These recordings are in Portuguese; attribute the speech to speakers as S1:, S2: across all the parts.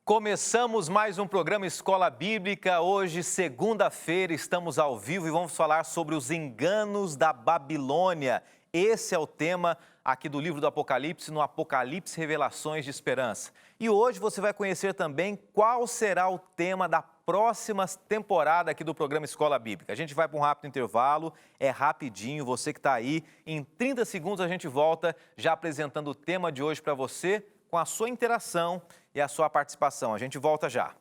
S1: Começamos mais um programa Escola Bíblica. Hoje, segunda-feira, estamos ao vivo e vamos falar sobre os enganos da Babilônia. Esse é o tema aqui do livro do Apocalipse, no Apocalipse Revelações de Esperança. E hoje você vai conhecer também qual será o tema da próxima temporada aqui do programa Escola Bíblica. A gente vai para um rápido intervalo, é rapidinho, você que está aí. Em 30 segundos a gente volta já apresentando o tema de hoje para você, com a sua interação e a sua participação. A gente volta já.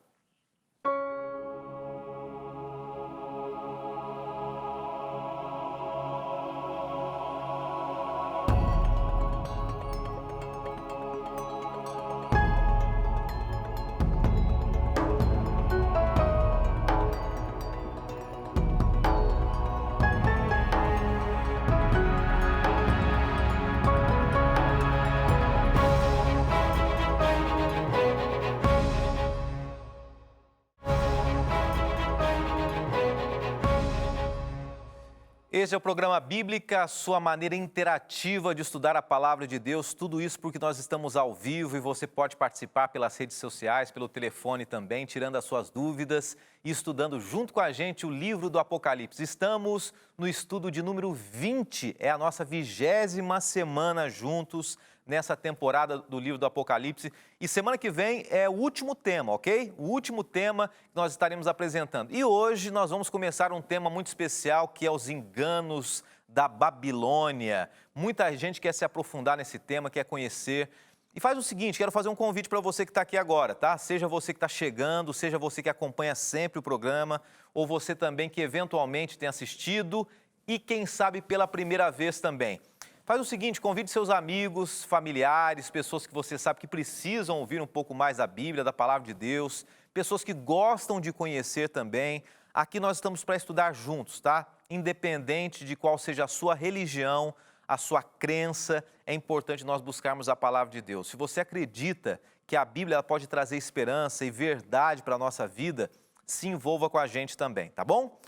S1: Esse é o programa Bíblica, a sua maneira interativa de estudar a Palavra de Deus. Tudo isso porque nós estamos ao vivo e você pode participar pelas redes sociais, pelo telefone também, tirando as suas dúvidas e estudando junto com a gente o livro do Apocalipse. Estamos no estudo de número 20, é a nossa 20ª semana juntos nessa temporada do livro do Apocalipse. E semana que vem é o último tema, ok? O último tema que nós estaremos apresentando. E hoje nós vamos começar um tema muito especial, que é os enganos da Babilônia. Muita gente quer se aprofundar nesse tema, quer conhecer. E faz o seguinte, quero fazer um convite para você que está aqui agora, tá? Seja você que está chegando, seja você que acompanha sempre o programa, ou você também que eventualmente tem assistido e quem sabe pela primeira vez também. Faz o seguinte, convide seus amigos, familiares, pessoas que você sabe que precisam ouvir um pouco mais da Bíblia, da Palavra de Deus, pessoas que gostam de conhecer também. Aqui nós estamos para estudar juntos, tá? Independente de qual seja a sua religião, a sua crença, é importante nós buscarmos a Palavra de Deus. Se você acredita que a Bíblia ela pode trazer esperança e verdade para a nossa vida, se envolva com a gente também, tá bom?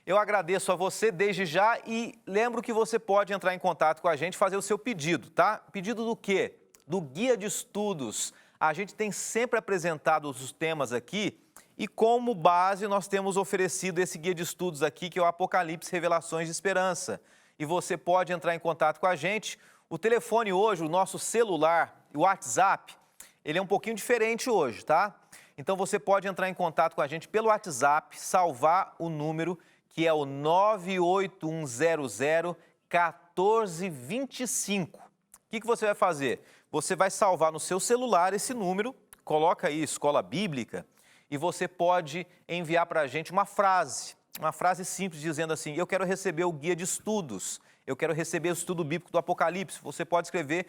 S1: Eu agradeço a você desde já e lembro que você pode entrar em contato com a gente e fazer o seu pedido, tá? Pedido do quê? Do guia de estudos. A gente tem sempre apresentado os temas aqui e como base nós temos oferecido esse guia de estudos aqui, que é o Apocalipse Revelações de Esperança. E você pode entrar em contato com a gente. O telefone hoje, o nosso celular, o WhatsApp, ele é um pouquinho diferente hoje, tá? Então você pode entrar em contato com a gente pelo WhatsApp, salvar o número que é o 981001425. O que você vai fazer? Você vai salvar no seu celular esse número, coloca aí Escola Bíblica, e você pode enviar para a gente uma frase simples dizendo assim, eu quero receber o guia de estudos, eu quero receber o estudo bíblico do Apocalipse. Você pode escrever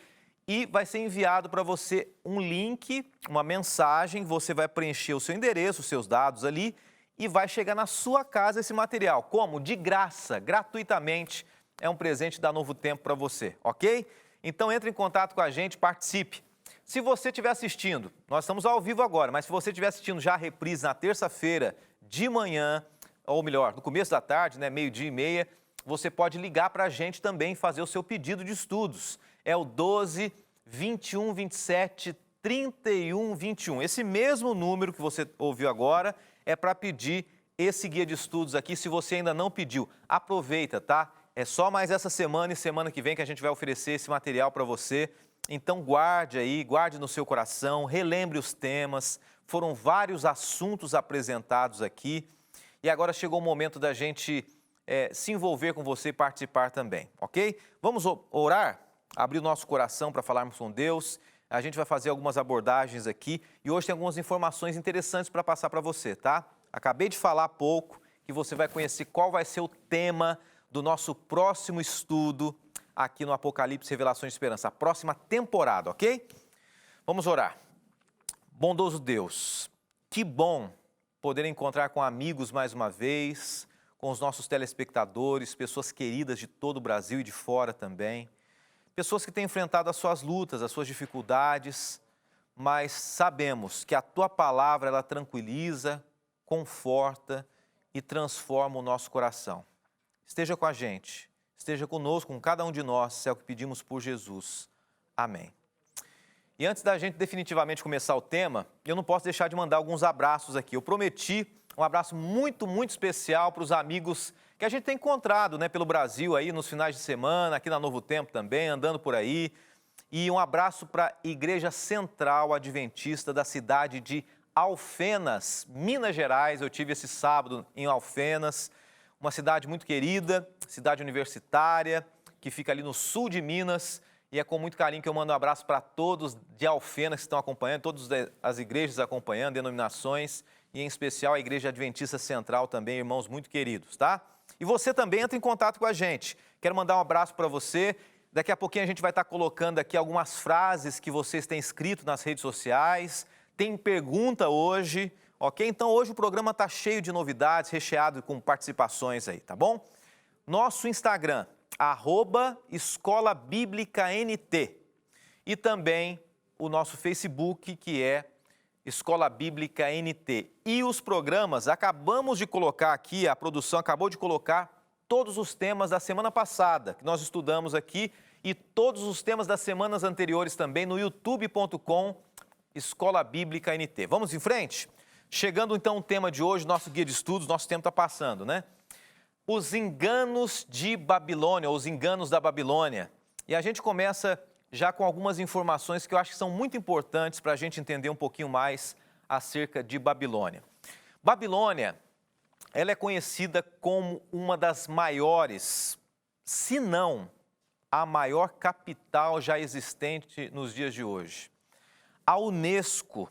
S1: e vai ser enviado para você um link, uma mensagem, você vai preencher o seu endereço, os seus dados ali, e vai chegar na sua casa esse material. Como? De graça, gratuitamente. É um presente da Novo Tempo para você, ok? Então entre em contato com a gente, participe. Se você estiver assistindo, nós estamos ao vivo agora, mas se você estiver assistindo já a reprise na terça-feira de manhã, ou melhor, no começo da tarde, né, 12h30, você pode ligar para a gente também e fazer o seu pedido de estudos. É o 12 21 27 31 21. Esse mesmo número que você ouviu agora é para pedir esse guia de estudos aqui. Se você ainda não pediu, aproveita, tá? É só mais essa semana e semana que vem que a gente vai oferecer esse material para você. Então guarde aí, guarde no seu coração, relembre os temas. Foram vários assuntos apresentados aqui e agora chegou o momento da gente se envolver com você e participar também, ok? Vamos orar, abrir o nosso coração para falarmos com Deus. A gente vai fazer algumas abordagens aqui e hoje tem algumas informações interessantes para passar para você, tá? Acabei de falar há pouco que você vai conhecer qual vai ser o tema do nosso próximo estudo aqui no Apocalipse Revelações de Esperança, a próxima temporada, ok? Vamos orar. Bondoso Deus, que bom poder encontrar com amigos mais uma vez, com os nossos telespectadores, pessoas queridas de todo o Brasil e de fora também. Pessoas que têm enfrentado as suas lutas, as suas dificuldades, mas sabemos que a Tua palavra, ela tranquiliza, conforta e transforma o nosso coração. Esteja com a gente, esteja conosco, com cada um de nós, é o que pedimos por Jesus. Amém. E antes da gente definitivamente começar o tema, eu não posso deixar de mandar alguns abraços aqui. Eu prometi um abraço muito, muito especial para os amigos que a gente tem encontrado, né, pelo Brasil aí nos finais de semana, aqui na Novo Tempo também, andando por aí. E um abraço para a Igreja Central Adventista da cidade de Alfenas, Minas Gerais. Eu tive esse sábado em Alfenas, uma cidade muito querida, cidade universitária, que fica ali no sul de Minas. E é com muito carinho que eu mando um abraço para todos de Alfenas que estão acompanhando, todas as igrejas acompanhando, denominações, e em especial a Igreja Adventista Central também, irmãos muito queridos, tá? E você também entra em contato com a gente. Quero mandar um abraço para você. Daqui a pouquinho a gente vai estar colocando aqui algumas frases que vocês têm escrito nas redes sociais. Tem pergunta hoje, ok? Então hoje o programa está cheio de novidades, recheado com participações aí, tá bom? Nosso Instagram, @Escola Bíblica NT. E também o nosso Facebook, que é Escola Bíblica NT. E os programas, acabamos de colocar aqui, a produção acabou de colocar todos os temas da semana passada, que nós estudamos aqui, e todos os temas das semanas anteriores também no youtube.com, Escola Bíblica NT. Vamos em frente? Chegando então o tema de hoje, nosso guia de estudos, nosso tempo está passando, né? Os enganos de Babilônia, ou os enganos da Babilônia. E a gente começa já com algumas informações que eu acho que são muito importantes para a gente entender um pouquinho mais acerca de Babilônia. Babilônia, ela é conhecida como uma das maiores, se não a maior capital já existente nos dias de hoje. A Unesco,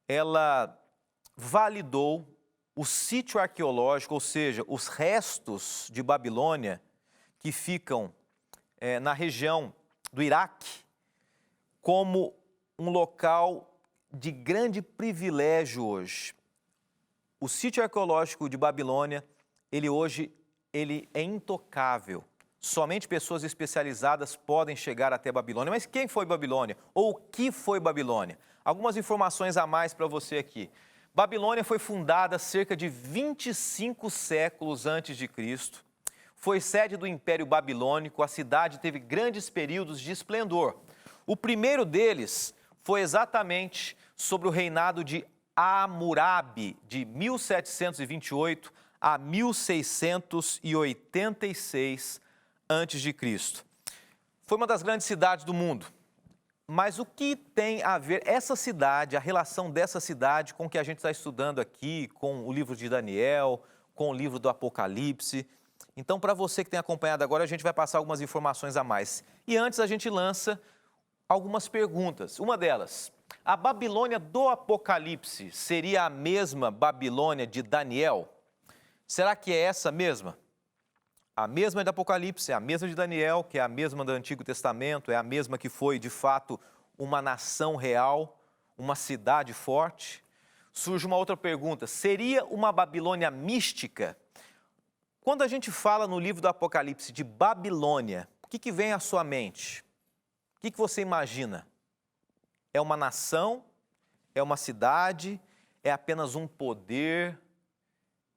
S1: ela validou o sítio arqueológico, ou seja, os restos de Babilônia que ficam na região do Iraque, como um local de grande privilégio hoje. O sítio arqueológico de Babilônia, ele é intocável. Somente pessoas especializadas podem chegar até Babilônia. Mas quem foi Babilônia? Ou o que foi Babilônia? Algumas informações a mais para você aqui. Babilônia foi fundada cerca de 25 séculos antes de Cristo. Foi sede do Império Babilônico, a cidade teve grandes períodos de esplendor. O primeiro deles foi exatamente sobre o reinado de Hammurabi, de 1728 a 1686 a.C. Foi uma das grandes cidades do mundo. Mas o que tem a ver essa cidade, a relação dessa cidade com o que a gente está estudando aqui, com o livro de Daniel, com o livro do Apocalipse? Então, para você que tem acompanhado agora, a gente vai passar algumas informações a mais. E antes a gente lança algumas perguntas. Uma delas, a Babilônia do Apocalipse seria a mesma Babilônia de Daniel? Será que é essa mesma? A mesma do Apocalipse, é a mesma de Daniel, que é a mesma do Antigo Testamento, é a mesma que foi, de fato, uma nação real, uma cidade forte? Surge uma outra pergunta, seria uma Babilônia mística? Quando a gente fala no livro do Apocalipse de Babilônia, o que vem à sua mente? O que você imagina? É uma nação? É uma cidade? É apenas um poder?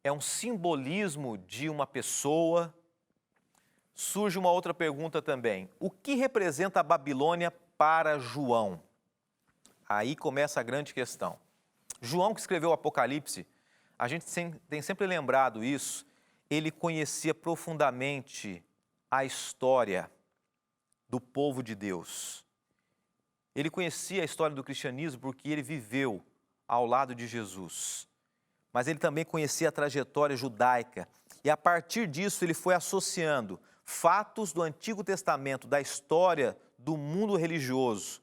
S1: É um simbolismo de uma pessoa? Surge uma outra pergunta também. O que representa a Babilônia para João? Aí começa a grande questão. João, que escreveu o Apocalipse, a gente tem sempre lembrado isso, ele conhecia profundamente a história do povo de Deus. Ele conhecia a história do cristianismo porque ele viveu ao lado de Jesus. Mas ele também conhecia a trajetória judaica. E a partir disso ele foi associando fatos do Antigo Testamento, da história do mundo religioso,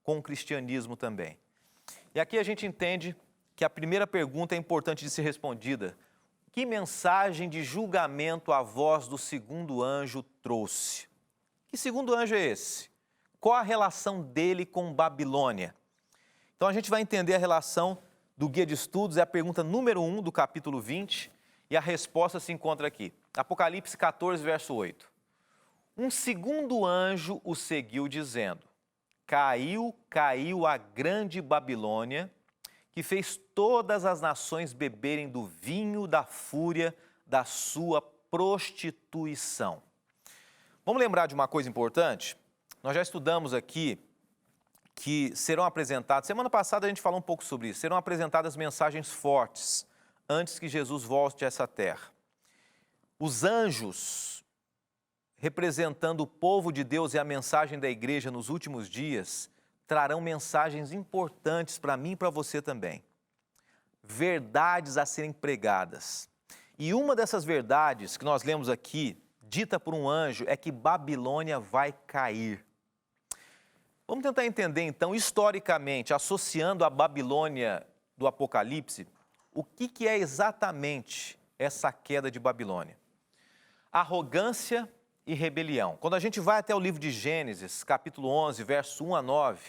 S1: com o cristianismo também. E aqui a gente entende que a primeira pergunta é importante de ser respondida. Que mensagem de julgamento a voz do segundo anjo trouxe? Que segundo anjo é esse? Qual a relação dele com Babilônia? Então a gente vai entender a relação do guia de estudos, é a pergunta número 1 do capítulo 20, e a resposta se encontra aqui. Apocalipse 14, verso 8. Um segundo anjo o seguiu dizendo, caiu a grande Babilônia, que fez todas as nações beberem do vinho da fúria da sua prostituição. Vamos lembrar de uma coisa importante? Nós já estudamos aqui que serão apresentadas, semana passada a gente falou um pouco sobre isso, serão apresentadas mensagens fortes antes que Jesus volte a essa terra. Os anjos, representando o povo de Deus e a mensagem da igreja nos últimos dias, trarão mensagens importantes para mim e para você também. Verdades a serem pregadas. E uma dessas verdades que nós lemos aqui, dita por um anjo, é que Babilônia vai cair. Vamos tentar entender então, historicamente, associando a Babilônia do Apocalipse, o que é exatamente essa queda de Babilônia? Arrogância e rebelião. Quando a gente vai até o livro de Gênesis, capítulo 11, verso 1 a 9,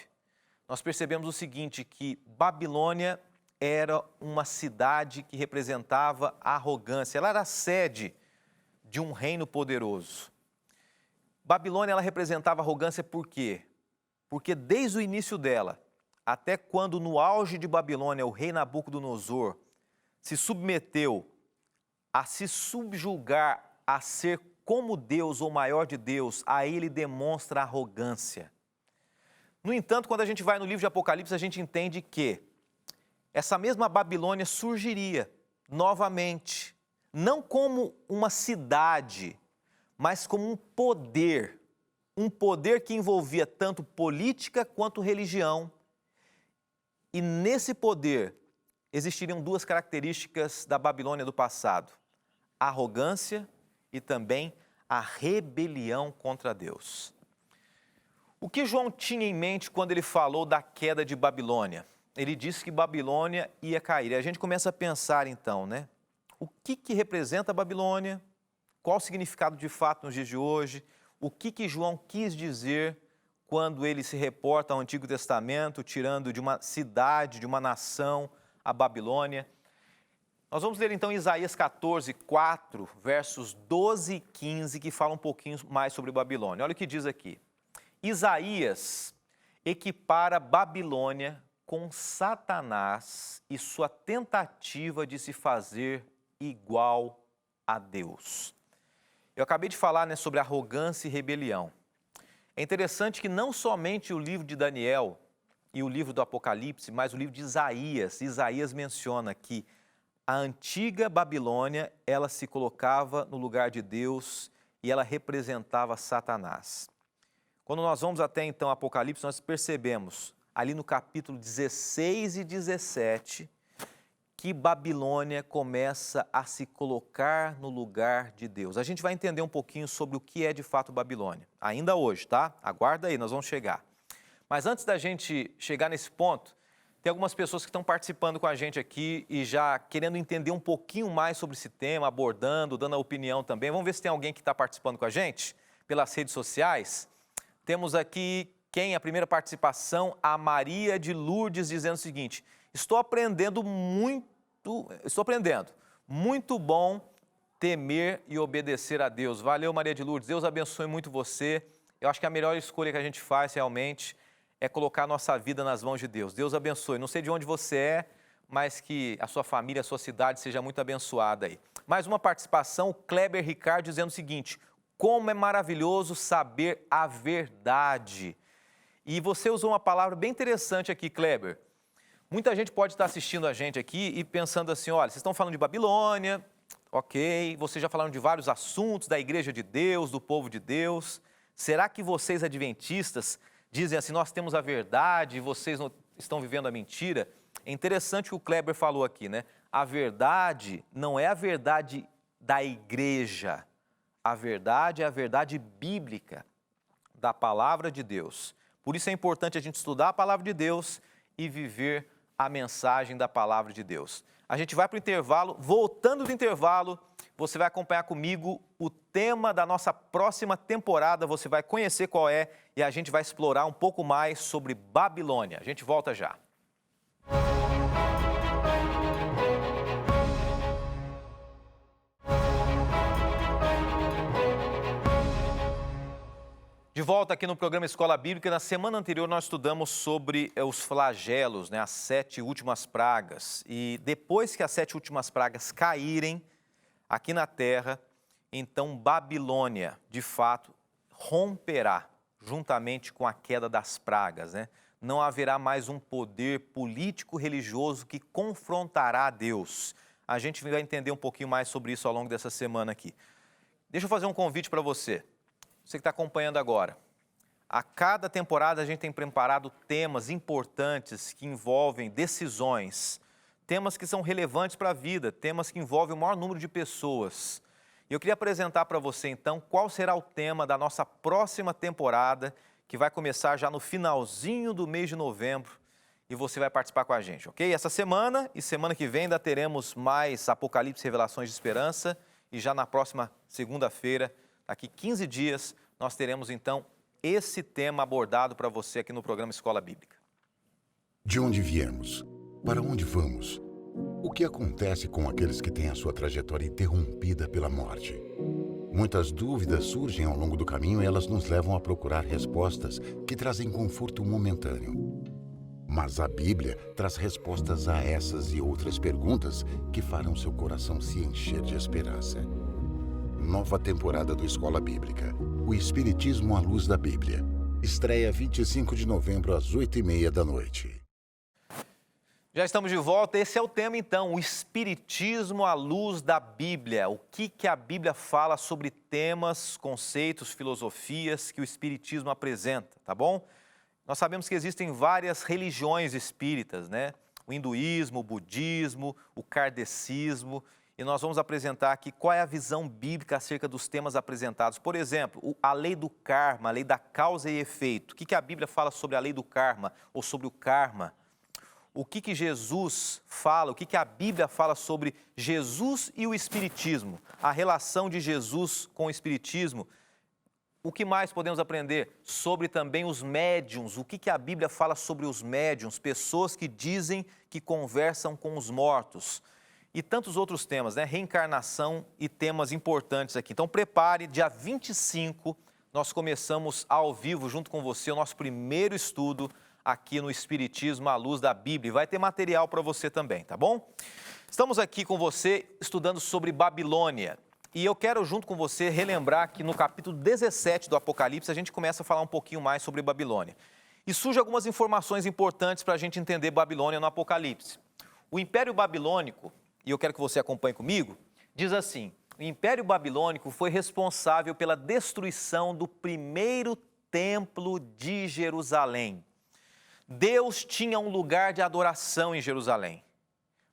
S1: nós percebemos o seguinte, que Babilônia era uma cidade que representava a arrogância. Ela era a sede de um reino poderoso. Babilônia, ela representava arrogância por quê? Porque desde o início dela, até quando no auge de Babilônia o rei Nabucodonosor se submeteu a se subjugar, a ser como Deus ou maior de Deus, aí ele demonstra arrogância. No entanto, quando a gente vai no livro de Apocalipse, a gente entende que essa mesma Babilônia surgiria novamente, não como uma cidade, mas como um poder que envolvia tanto política quanto religião. E nesse poder existiriam duas características da Babilônia do passado: a arrogância e também a rebelião contra Deus. O que João tinha em mente quando ele falou da queda de Babilônia? Ele disse que Babilônia ia cair. E a gente começa a pensar então, né? O que representa a Babilônia? Qual o significado de fato nos dias de hoje? O que João quis dizer quando ele se reporta ao Antigo Testamento, tirando de uma cidade, de uma nação, a Babilônia? Nós vamos ler então Isaías 14, 4, versos 12 e 15, que fala um pouquinho mais sobre Babilônia. Olha o que diz aqui. Isaías equipara Babilônia com Satanás e sua tentativa de se fazer igual a Deus. Eu acabei de falar, né, sobre arrogância e rebelião. É interessante que não somente o livro de Daniel e o livro do Apocalipse, mas o livro de Isaías menciona que a antiga Babilônia, ela se colocava no lugar de Deus e ela representava Satanás. Quando nós vamos até então Apocalipse, nós percebemos ali no capítulo 16 e 17, que Babilônia começa a se colocar no lugar de Deus. A gente vai entender um pouquinho sobre o que é de fato Babilônia, ainda hoje, tá? Aguarda aí, nós vamos chegar. Mas antes da gente chegar nesse ponto, tem algumas pessoas que estão participando com a gente aqui e já querendo entender um pouquinho mais sobre esse tema, abordando, dando a opinião também. Vamos ver se tem alguém que está participando com a gente pelas redes sociais. Temos aqui a primeira participação, a Maria de Lourdes, dizendo o seguinte: estou aprendendo, muito bom temer e obedecer a Deus. Valeu, Maria de Lourdes, Deus abençoe muito você. Eu acho que a melhor escolha que a gente faz realmente é colocar a nossa vida nas mãos de Deus. Deus abençoe. Não sei de onde você é, mas que a sua família, a sua cidade seja muito abençoada aí. Mais uma participação, o Kleber Ricardo dizendo o seguinte: como é maravilhoso saber a verdade. E você usou uma palavra bem interessante aqui, Kleber. Muita gente pode estar assistindo a gente aqui e pensando assim, olha, vocês estão falando de Babilônia, ok, vocês já falaram de vários assuntos da igreja de Deus, do povo de Deus. Será que vocês adventistas dizem assim, nós temos a verdade e vocês não estão vivendo a mentira? É interessante o que o Kleber falou aqui, né? A verdade não é a verdade da igreja. A verdade é a verdade bíblica da palavra de Deus. Por isso é importante a gente estudar a palavra de Deus e viver a mensagem da palavra de Deus. A gente vai para o intervalo. Voltando do intervalo, você vai acompanhar comigo o tema da nossa próxima temporada. Você vai conhecer qual é e a gente vai explorar um pouco mais sobre Babilônia. A gente volta já. De volta aqui no programa Escola Bíblica, na semana anterior nós estudamos sobre os flagelos, né, as 7 últimas pragas. E depois que as 7 últimas pragas caírem aqui na terra, então Babilônia, de fato, romperá juntamente com a queda das pragas, né? não haverá mais um poder político-religioso que confrontará Deus. A gente vai entender um pouquinho mais sobre isso ao longo dessa semana aqui. Deixa eu fazer um convite para você que está acompanhando agora. A cada temporada a gente tem preparado temas importantes que envolvem decisões, temas que são relevantes para a vida, temas que envolvem o maior número de pessoas. E eu queria apresentar para você, então, qual será o tema da nossa próxima temporada, que vai começar já no finalzinho do mês de novembro, e você vai participar com a gente, ok? Essa semana e semana que vem ainda teremos mais Apocalipse e Revelações de Esperança, e já na próxima segunda-feira, daqui 15 dias, nós teremos, então, esse tema abordado para você aqui no programa Escola Bíblica.
S2: De onde viemos? Para onde vamos? O que acontece com aqueles que têm a sua trajetória interrompida pela morte? Muitas dúvidas surgem ao longo do caminho e elas nos levam a procurar respostas que trazem conforto momentâneo. Mas a Bíblia traz respostas a essas e outras perguntas que farão seu coração se encher de esperança. Nova temporada do Escola Bíblica. O Espiritismo à Luz da Bíblia. Estreia 25 de novembro às 8h30 da noite.
S1: Já estamos de volta. Esse é o tema, então, o Espiritismo à Luz da Bíblia. O que a Bíblia fala sobre temas, conceitos, filosofias que o Espiritismo apresenta, tá bom? Nós sabemos que existem várias religiões espíritas, né? O hinduísmo, o budismo, o kardecismo. E nós vamos apresentar aqui qual é a visão bíblica acerca dos temas apresentados. Por exemplo, a lei do karma, a lei da causa e efeito. O que a Bíblia fala sobre a lei do karma ou sobre o karma? O que Jesus fala, o que a Bíblia fala sobre Jesus e o Espiritismo, a relação de Jesus com o Espiritismo. O que mais podemos aprender? Sobre também os médiuns, o que a Bíblia fala sobre os médiuns, pessoas que dizem que conversam com os mortos. E tantos outros temas, né? Reencarnação e temas importantes aqui. Então prepare, dia 25, nós começamos ao vivo junto com você o nosso primeiro estudo aqui no Espiritismo à Luz da Bíblia. Vai ter material para você também, tá bom? Estamos aqui com você estudando sobre Babilônia. E eu quero, junto com você, relembrar que no capítulo 17 do Apocalipse, a gente começa a falar um pouquinho mais sobre Babilônia. E surgem algumas informações importantes para a gente entender Babilônia no Apocalipse. O Império Babilônico, e eu quero que você acompanhe comigo, diz assim: o Império Babilônico foi responsável pela destruição do primeiro templo de Jerusalém. Deus tinha um lugar de adoração em Jerusalém.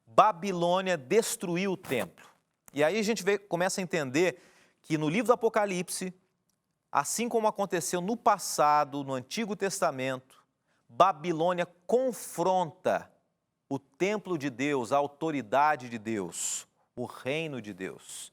S1: Babilônia destruiu o templo. E aí a gente começa a entender que no livro do Apocalipse, assim como aconteceu no passado, no Antigo Testamento, Babilônia confronta o templo de Deus, a autoridade de Deus, o reino de Deus.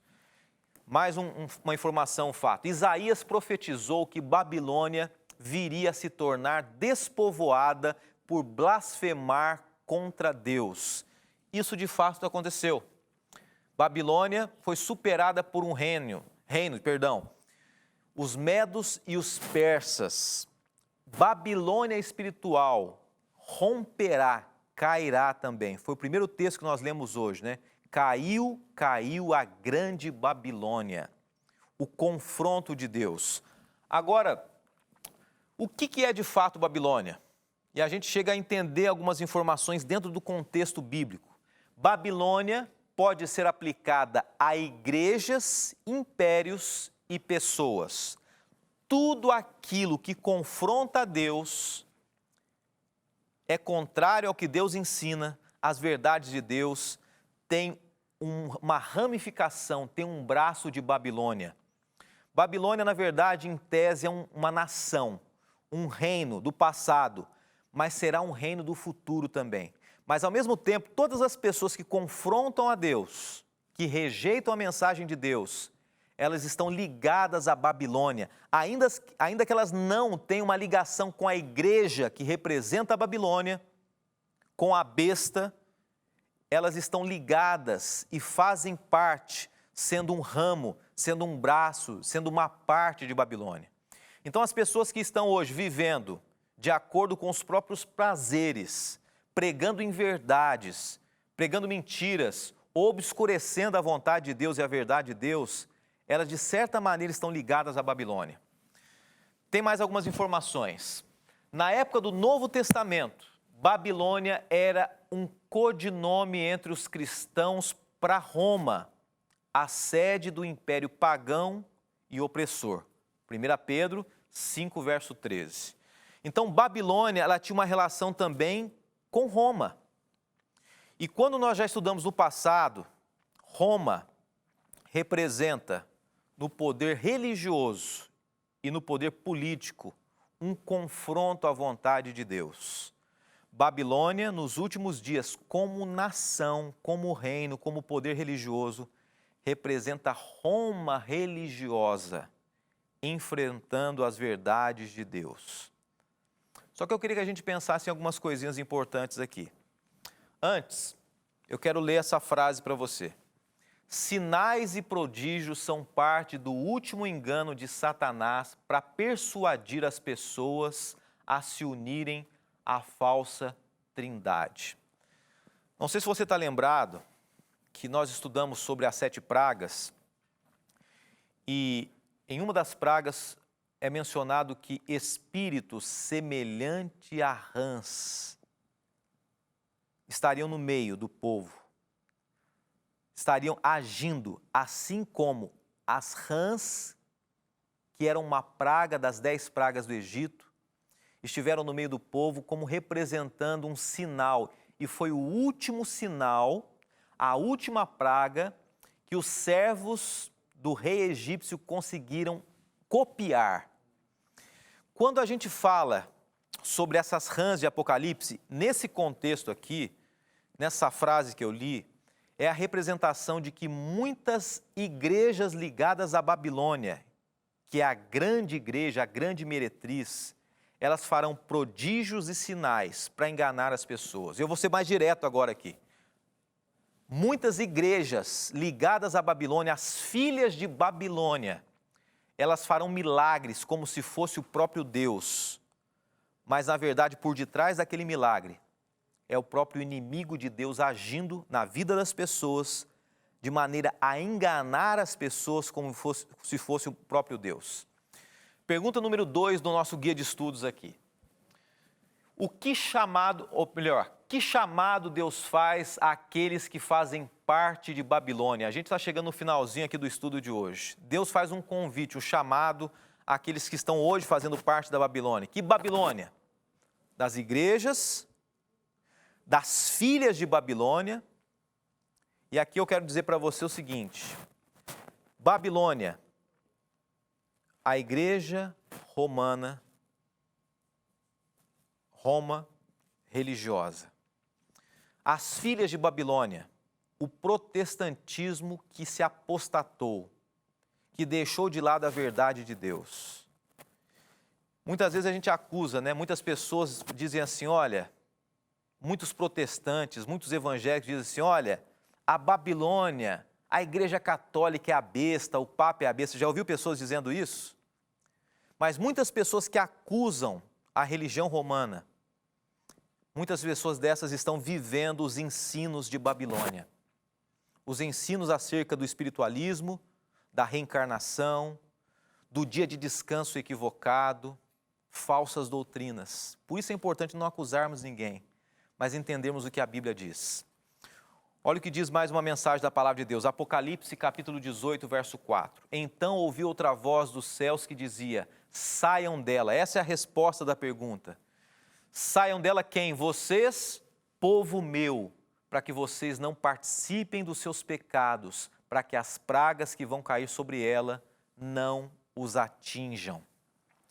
S1: Mais uma informação, um fato. Isaías profetizou que Babilônia viria a se tornar despovoada por blasfemar contra Deus. Isso de fato aconteceu. Babilônia foi superada por um reino, os medos e os persas. Babilônia espiritual romperá, cairá também. Foi o primeiro texto que nós lemos hoje, né? Caiu a grande Babilônia. O confronto de Deus. Agora, o que é de fato Babilônia? E a gente chega a entender algumas informações dentro do contexto bíblico. Babilônia pode ser aplicada a igrejas, impérios e pessoas. Tudo aquilo que confronta a Deus é contrário ao que Deus ensina, às verdades de Deus, tem uma ramificação, tem um braço de Babilônia. Babilônia, na verdade, em tese, é uma nação, um reino do passado, mas será um reino do futuro também. Mas, ao mesmo tempo, todas as pessoas que confrontam a Deus, que rejeitam a mensagem de Deus, elas estão ligadas à Babilônia, ainda que elas não tenham uma ligação com a igreja que representa a Babilônia, com a besta, elas estão ligadas e fazem parte, sendo um ramo, sendo um braço, sendo uma parte de Babilônia. Então, as pessoas que estão hoje vivendo de acordo com os próprios prazeres, pregando inverdades, pregando mentiras, obscurecendo a vontade de Deus e a verdade de Deus, elas de certa maneira estão ligadas à Babilônia. Tem mais algumas informações. Na época do Novo Testamento, Babilônia era um codinome entre os cristãos para Roma, a sede do império pagão e opressor. 1 Pedro 5, verso 13. Então, Babilônia, ela tinha uma relação também com Roma. E quando nós já estudamos no passado, Roma representa no poder religioso e no poder político um confronto à vontade de Deus. Babilônia, nos últimos dias, como nação, como reino, como poder religioso, representa Roma religiosa, enfrentando as verdades de Deus. Só que eu queria que a gente pensasse em algumas coisinhas importantes aqui. Antes, eu quero ler essa frase para você. Sinais e prodígios são parte do último engano de Satanás para persuadir as pessoas a se unirem à falsa trindade. Não sei se você está lembrado que nós estudamos sobre as 7 pragas e em uma das pragas é mencionado que espíritos semelhante a rãs estariam no meio do povo, estariam agindo assim como as rãs, que eram uma praga das 10 pragas do Egito, estiveram no meio do povo como representando um sinal. E foi o último sinal, a última praga que os servos do rei egípcio conseguiram copiar. Quando a gente fala sobre essas rãs de Apocalipse, nesse contexto aqui, nessa frase que eu li, é a representação de que muitas igrejas ligadas à Babilônia, que é a grande igreja, a grande meretriz, elas farão prodígios e sinais para enganar as pessoas. Eu vou ser mais direto agora aqui. Muitas igrejas ligadas à Babilônia, as filhas de Babilônia, elas farão milagres como se fosse o próprio Deus. Mas, na verdade, por detrás daquele milagre, é o próprio inimigo de Deus agindo na vida das pessoas, de maneira a enganar as pessoas como se fosse o próprio Deus. Pergunta número 2 do nosso guia de estudos aqui. Que chamado Deus faz àqueles que fazem parte de Babilônia? A gente está chegando no finalzinho aqui do estudo de hoje. Deus faz um convite, um chamado àqueles que estão hoje fazendo parte da Babilônia. Que Babilônia? Das igrejas, das filhas de Babilônia. E aqui eu quero dizer para você o seguinte: Babilônia, a igreja romana, Roma religiosa. As filhas de Babilônia, o protestantismo que se apostatou, que deixou de lado a verdade de Deus. Muitas vezes a gente acusa, né? Muitas pessoas dizem assim, olha, muitos protestantes, muitos evangélicos dizem assim, olha, a Babilônia, a igreja católica é a besta, o papa é a besta. Já ouviu pessoas dizendo isso? Mas muitas pessoas que acusam a religião romana, muitas pessoas dessas estão vivendo os ensinos de Babilônia. Os ensinos acerca do espiritualismo, da reencarnação, do dia de descanso equivocado, falsas doutrinas. Por isso é importante não acusarmos ninguém, mas entendermos o que a Bíblia diz. Olha o que diz mais uma mensagem da palavra de Deus, Apocalipse capítulo 18, verso 4. Então ouvi outra voz dos céus que dizia, saiam dela. Essa é a resposta da pergunta. Saiam dela quem? Vocês, povo meu, para que vocês não participem dos seus pecados, para que as pragas que vão cair sobre ela não os atinjam.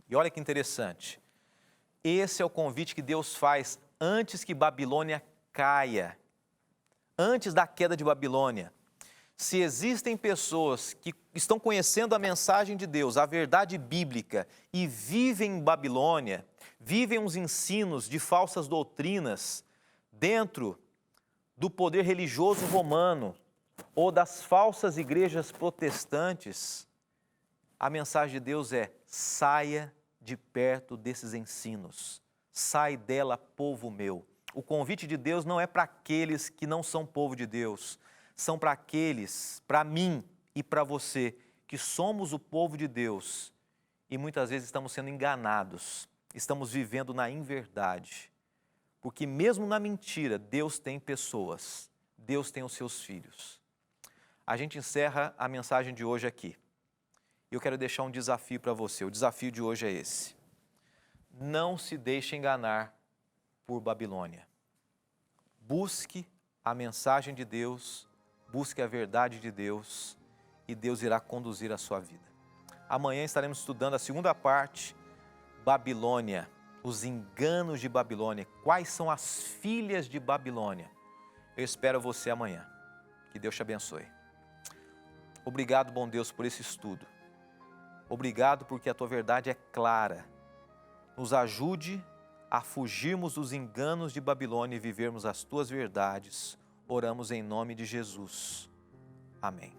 S1: E olha que interessante. Esse é o convite que Deus faz antes que Babilônia caia. Antes da queda de Babilônia, se existem pessoas que estão conhecendo a mensagem de Deus, a verdade bíblica, e vivem em Babilônia, vivem os ensinos de falsas doutrinas dentro do poder religioso romano ou das falsas igrejas protestantes, a mensagem de Deus é, saia de perto desses ensinos, sai dela, povo meu. O convite de Deus não é para aqueles que não são povo de Deus, são para aqueles, para mim e para você, que somos o povo de Deus e muitas vezes estamos sendo enganados estamos vivendo na inverdade. Porque mesmo na mentira, Deus tem pessoas, Deus tem os seus filhos. A gente encerra a mensagem de hoje aqui. Eu quero deixar um desafio para você. O desafio de hoje é esse. Não se deixe enganar por Babilônia. Busque a mensagem de Deus, busque a verdade de Deus e Deus irá conduzir a sua vida. Amanhã estaremos estudando a segunda parte, Babilônia, os enganos de Babilônia. Quais são as filhas de Babilônia? Eu espero você amanhã. Que Deus te abençoe. Obrigado, bom Deus, por esse estudo. Obrigado porque a tua verdade é clara. Nos ajude a fugirmos dos enganos de Babilônia e vivermos as tuas verdades. Oramos em nome de Jesus. Amém.